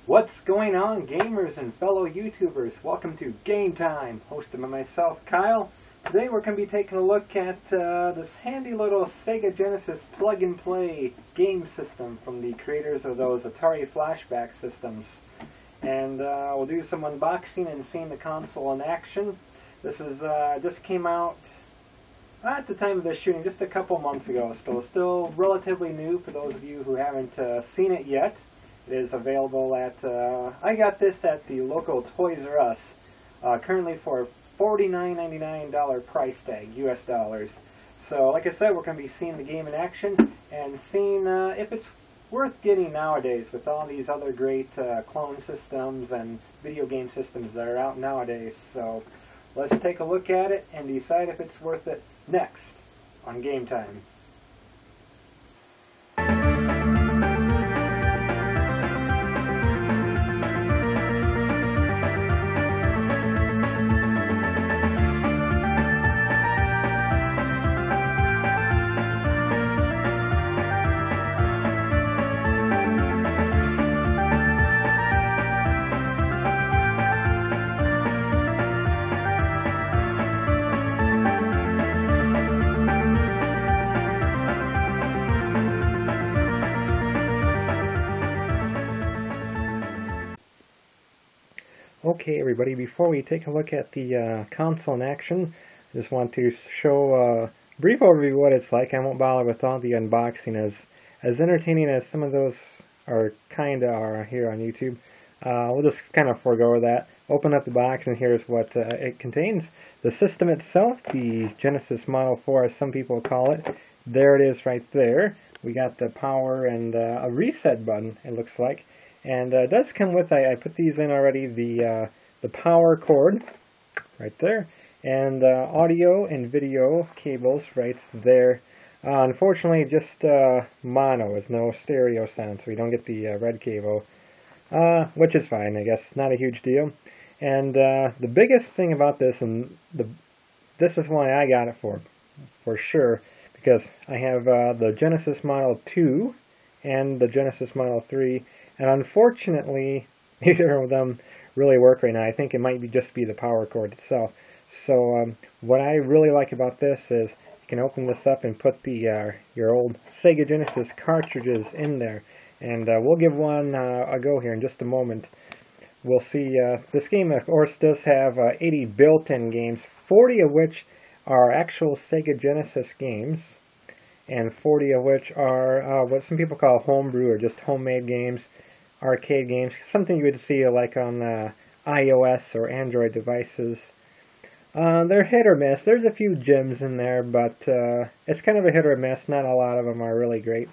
What's going on, gamers and fellow YouTubers? Welcome to Game Time, hosted by myself, Kyle. Today we're going to be taking a look at this handy little Sega Genesis plug-and-play game system from the creators of those Atari flashback systems. And we'll do some unboxing and seeing the console in action. This is just came out at the time of this shooting, just a couple months ago, so still relatively new for those of you who haven't seen it yet. It is available at, I got this at the local Toys R Us, currently for $49.99 price tag, US dollars. So, like I said, we're going to be seeing the game in action and seeing if it's worth getting nowadays with all these other great clone systems and video game systems that are out nowadays. So, let's take a look at it and decide if it's worth it next on Game Time. Okay, everybody, before we take a look at the console in action, I just want to show a brief overview of what it's like. I won't bother with all the unboxing, as entertaining as some of those are here on YouTube. We'll just kind of forego that. Open up the box, and here's what it contains. The system itself, the Genesis Model 4, as some people call it. There it is right there. We got the power and a reset button, it looks like. And it does come with, I put these in already, the power cord right there, and audio and video cables right there. Unfortunately, just mono, with no stereo sound, so we don't get the red cable, which is fine, I guess, not a huge deal. And the biggest thing about this, and this is why I got it for sure, because I have the Genesis Model 2 and the Genesis Model 3, and unfortunately, neither of them really work right now. I think it might just be the power cord itself. So what I really like about this is you can open this up and put the your old Sega Genesis cartridges in there. And we'll give one a go here in just a moment. We'll see. This game, of course, does have 80 built-in games, 40 of which are actual Sega Genesis games, and 40 of which are what some people call homebrew or just homemade games, arcade games, something you would see like on iOS or Android devices. They're hit or miss. There's a few gems in there, but it's kind of a hit or miss. Not a lot of them are really great.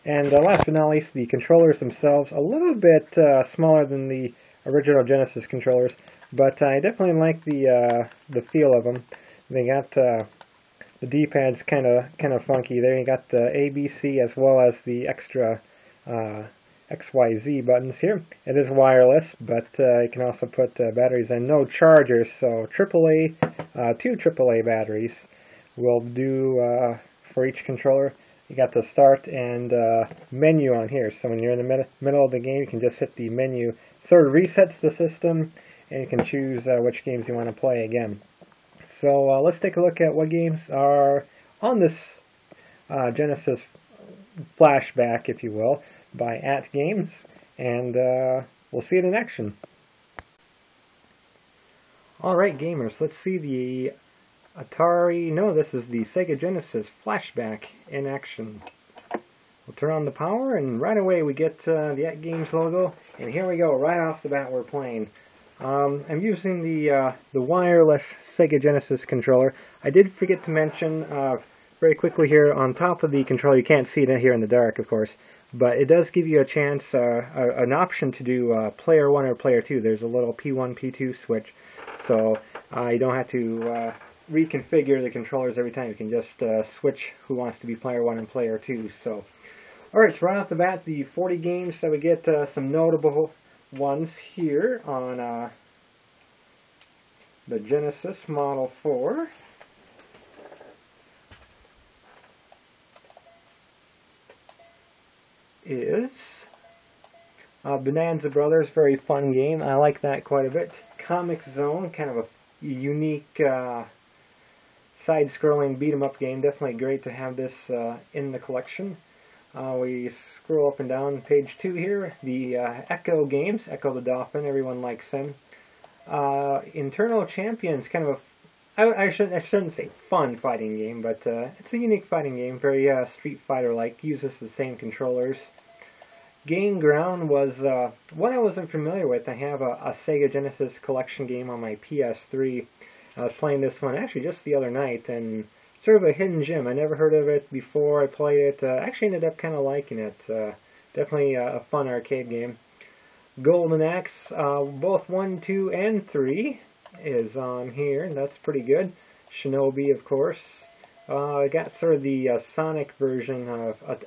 And last but not least, the controllers themselves, a little bit smaller than the original Genesis controllers, but I definitely like the feel of them. They got the D-pad's kind of funky there. You got the A, B, C, as well as the extra XYZ buttons here. It is wireless, but you can also put batteries and no chargers. So AAA, 2 AAA batteries will do for each controller. You got the start and menu on here. So when you're in the middle of the game, you can just hit the menu. Sort of resets the system, and you can choose which games you want to play again. So let's take a look at what games are on this Genesis flashback, if you will, by AT Games, and we'll see it in action. Alright, gamers, let's see the this is the Sega Genesis flashback in action. We'll turn on the power, and right away we get the AT Games logo, and here we go, right off the bat we're playing. I'm using the wireless Sega Genesis controller. I did forget to mention very quickly here on top of the controller, you can't see it here in the dark, of course, but it does give you a chance, an option to do player 1 or player 2. There's a little P1, P2 switch, so you don't have to reconfigure the controllers every time. You can just switch who wants to be player 1 and player 2. So, alright, so right off the bat, the 40 games, so we get some notable ones here on the Genesis Model 4. Is Bonanza Brothers, very fun game. I like that quite a bit. Comic Zone, kind of a unique side-scrolling beat-em-up game. Definitely great to have this in the collection. We scroll up and down page 2 here. The Echo Games, Echo the Dolphin, everyone likes him. Internal Champions, kind of a I shouldn't say fun fighting game, but it's a unique fighting game, very Street Fighter-like, uses the same controllers. Game Ground was one I wasn't familiar with. I have a Sega Genesis collection game on my PS3. I was playing this one actually just the other night, and sort of a hidden gem. I never heard of it before I played it. Actually ended up kind of liking it. Definitely a fun arcade game. Golden Axe, both 1, 2, and 3 is on here, and that's pretty good. Shinobi, of course. I got sort of the Sonic version of a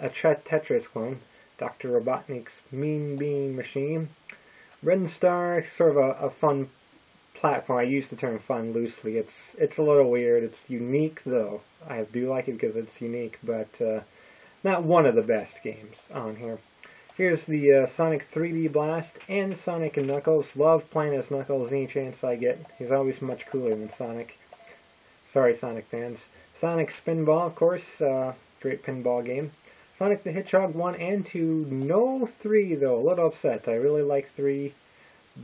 Tetris clone. Dr. Robotnik's Mean Bean Machine. Red Star, sort of a fun platform. I use the term fun loosely. It's a little weird. It's unique, though. I do like it because it's unique, but not one of the best games on here. Here's the Sonic 3D Blast and Sonic and Knuckles. Love playing as Knuckles any chance I get. He's always much cooler than Sonic. Sorry, Sonic fans. Sonic Spinball, of course. Great pinball game. Sonic the Hedgehog 1 and 2. No 3, though. A little upset. I really like 3,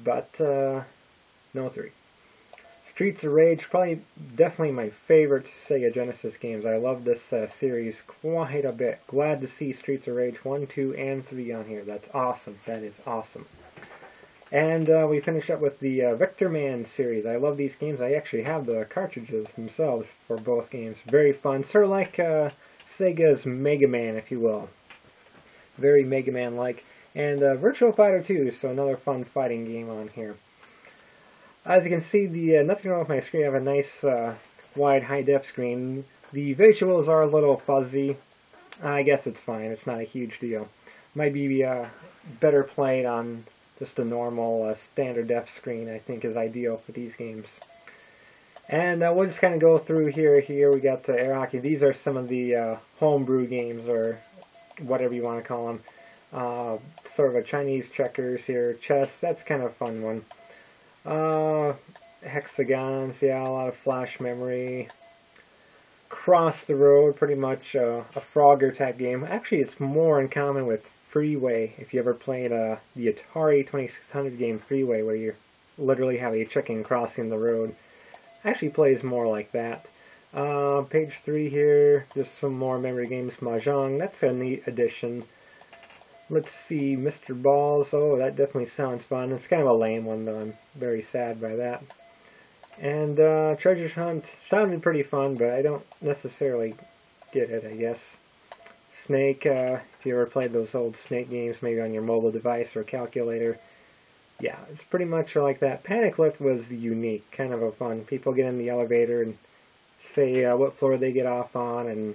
but no 3. Streets of Rage, definitely my favorite Sega Genesis games. I love this series quite a bit. Glad to see Streets of Rage 1, 2, and 3 on here. That's awesome. That is awesome. And we finish up with the Vector Man series. I love these games. I actually have the cartridges themselves for both games. Very fun. Sort of like Sega's Mega Man, if you will. Very Mega Man-like. And Virtual Fighter 2, so another fun fighting game on here. As you can see, nothing wrong with my screen. I have a nice wide high-def screen. The visuals are a little fuzzy. I guess it's fine. It's not a huge deal. Might be better played on just a normal standard def screen, I think, is ideal for these games. And we'll just kind of go through here. Here we got air hockey. These are some of the homebrew games, or whatever you want to call them. Sort of a Chinese checkers here. Chess, that's kind of a fun one. Hexagons, yeah, a lot of flash memory. Cross the Road, pretty much a Frogger type game. Actually, it's more in common with Freeway. If you ever played the Atari 2600 game Freeway, where you literally have a chicken crossing the road. Actually plays more like that. Page 3 here, just some more memory games. Mahjong, that's a neat addition. Let's see, Mr. Balls. Oh, that definitely sounds fun. It's kind of a lame one, though. I'm very sad by that. And Treasure Hunt sounded pretty fun, but I don't necessarily get it, I guess. Snake, if you ever played those old Snake games, maybe on your mobile device or calculator. Yeah, it's pretty much like that. Panic Lift was unique, kind of a fun. People get in the elevator and say what floor they get off on, and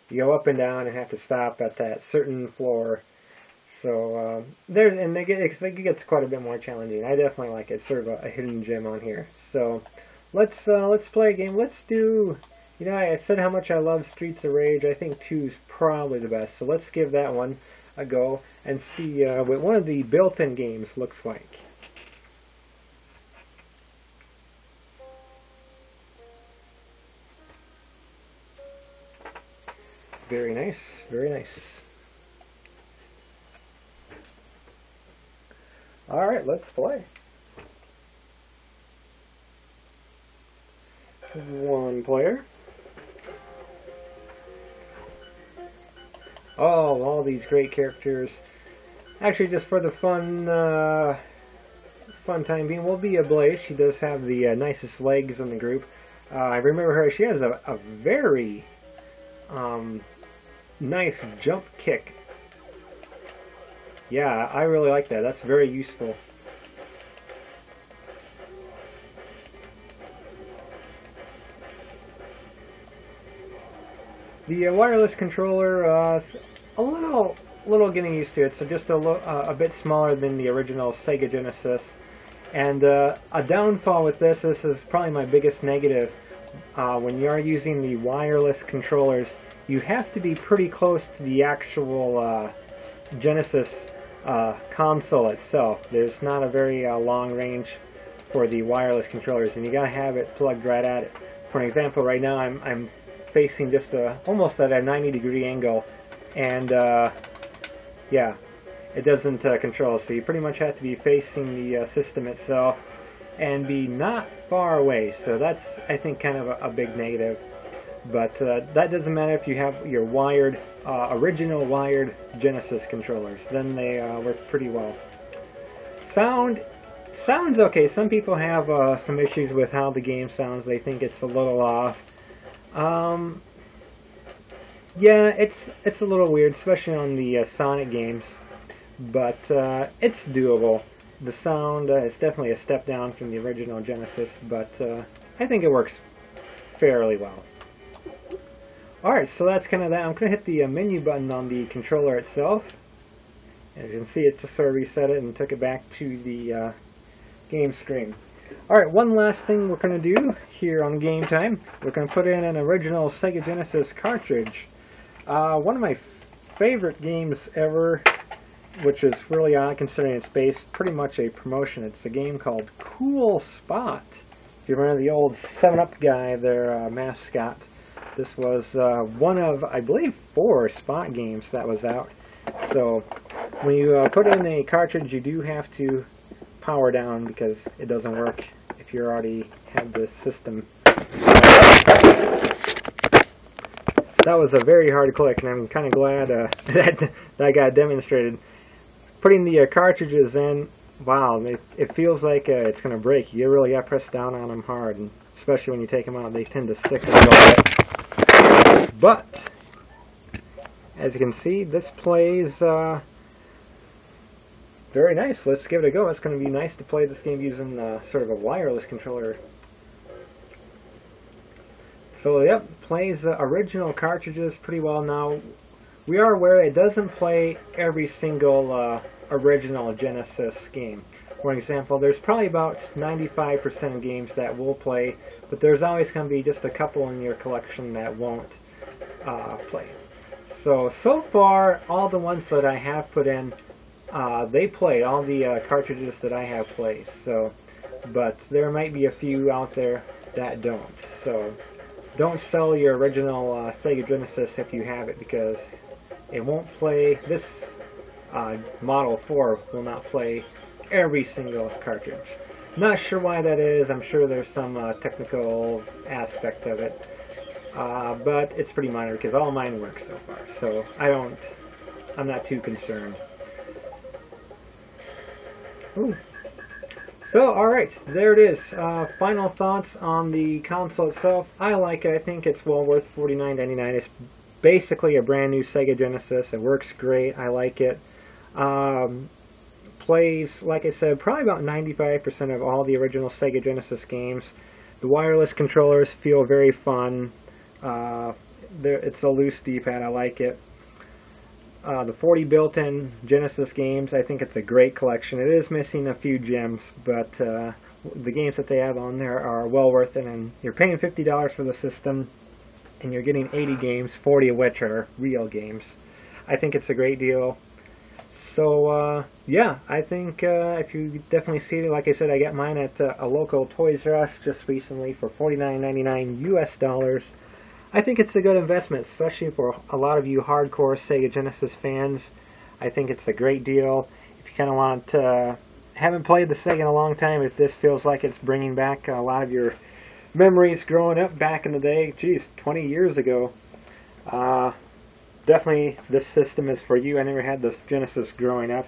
you go up and down and have to stop at that certain floor. So it gets quite a bit more challenging. I definitely like it. It's sort of a hidden gem on here. So let's play a game. Let's do. You know, I said how much I love Streets of Rage. I think 2 is probably the best. So let's give that one a go and see what one of the built-in games looks like. Very nice. Very nice. Alright, let's play. One player. Oh, all these great characters. Actually, just for the fun time being, will be Blaze. She does have the nicest legs in the group. I remember her. She has a very nice jump kick. Yeah, I really like that. That's very useful. The wireless controller, a little getting used to it. So just a bit smaller than the original Sega Genesis. And a downfall with this is probably my biggest negative. When you are using the wireless controllers, you have to be pretty close to the actual Genesis console itself. There's not a very long range for the wireless controllers, and you gotta have it plugged right at it. For example, right now I'm facing just almost at a 90-degree angle, and yeah, it doesn't control. So you pretty much have to be facing the system itself and be not far away. So that's, I think, kind of a big negative. But that doesn't matter if you have your wired, original wired Genesis controllers. Then they work pretty well. Sounds okay. Some people have some issues with how the game sounds. They think it's a little off. Yeah, it's a little weird, especially on the Sonic games. But it's doable. The sound is definitely a step down from the original Genesis, but I think it works fairly well. Alright, so that's kind of that. I'm going to hit the menu button on the controller itself. As you can see, it just sort of reset it and took it back to the game screen. Alright, one last thing we're going to do here on GameTime. We're going to put in an original Sega Genesis cartridge. One of my favorite games ever, which is really odd considering it's based pretty much a promotion. It's a game called Cool Spot. If you remember the old 7-Up guy, their mascot. This was one of, I believe, 4 Spot games that was out. So when you put in a cartridge, you do have to power down because it doesn't work if you already have the system. That was a very hard click, and I'm kind of glad that got demonstrated. Putting the cartridges in, wow, it feels like it's going to break. You really got to press down on them hard, and especially when you take them out, they tend to stick a little bit. But as you can see, this plays very nice. Let's give it a go. It's going to be nice to play this game using sort of a wireless controller. So yep, plays original cartridges pretty well. Now, we are aware it doesn't play every single original Genesis game. For example, there's probably about 95% of games that will play, but there's always going to be just a couple in your collection that won't play. So far, all the ones that I have put in, they play. All the cartridges that I have play. So, but there might be a few out there that don't. So don't sell your original Sega Genesis if you have it, because it won't play. This Model 4 will not play every single cartridge. Not sure why that is. I'm sure there's some technical aspect of it, but it's pretty minor because all mine work so far. So I'm not too concerned. Ooh. So, alright, there it is. Final thoughts on the console itself. I like it. I think it's well worth $49.99. It's basically a brand new Sega Genesis. It works great. I like it. Plays, like I said, probably about 95% of all the original Sega Genesis games. The wireless controllers feel very fun. It's a loose D-pad. I like it. The 40 built-in Genesis games, I think it's a great collection. It is missing a few gems, but the games that they have on there are well worth it, and you're paying $50 for the system, and you're getting 80 games, 40 of which are real games. I think it's a great deal. So, yeah, I think if you definitely see it, like I said, I got mine at a local Toys R Us just recently for $49.99 US. I think it's a good investment, especially for a lot of you hardcore Sega Genesis fans. I think it's a great deal. If you kind of want to, haven't played the Sega in a long time, if this feels like it's bringing back a lot of your memories growing up back in the day, geez, 20 years ago, definitely this system is for you. I never had this Genesis growing up.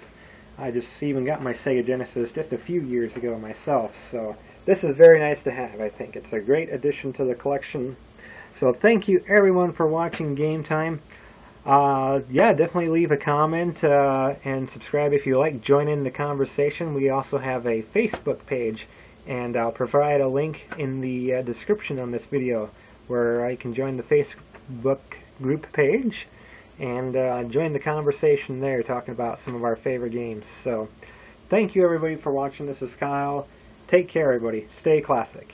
I just even got my Sega Genesis just a few years ago myself, so this is very nice to have. I think it's a great addition to the collection. So thank you everyone for watching GameTime. Yeah, definitely leave a comment and subscribe if you like. Join in the conversation. We also have a Facebook page, and I'll provide a link in the description on this video where you can join the Facebook group page and join the conversation there, talking about some of our favorite games. So thank you everybody for watching. This is Kyle. Take care everybody. Stay classic.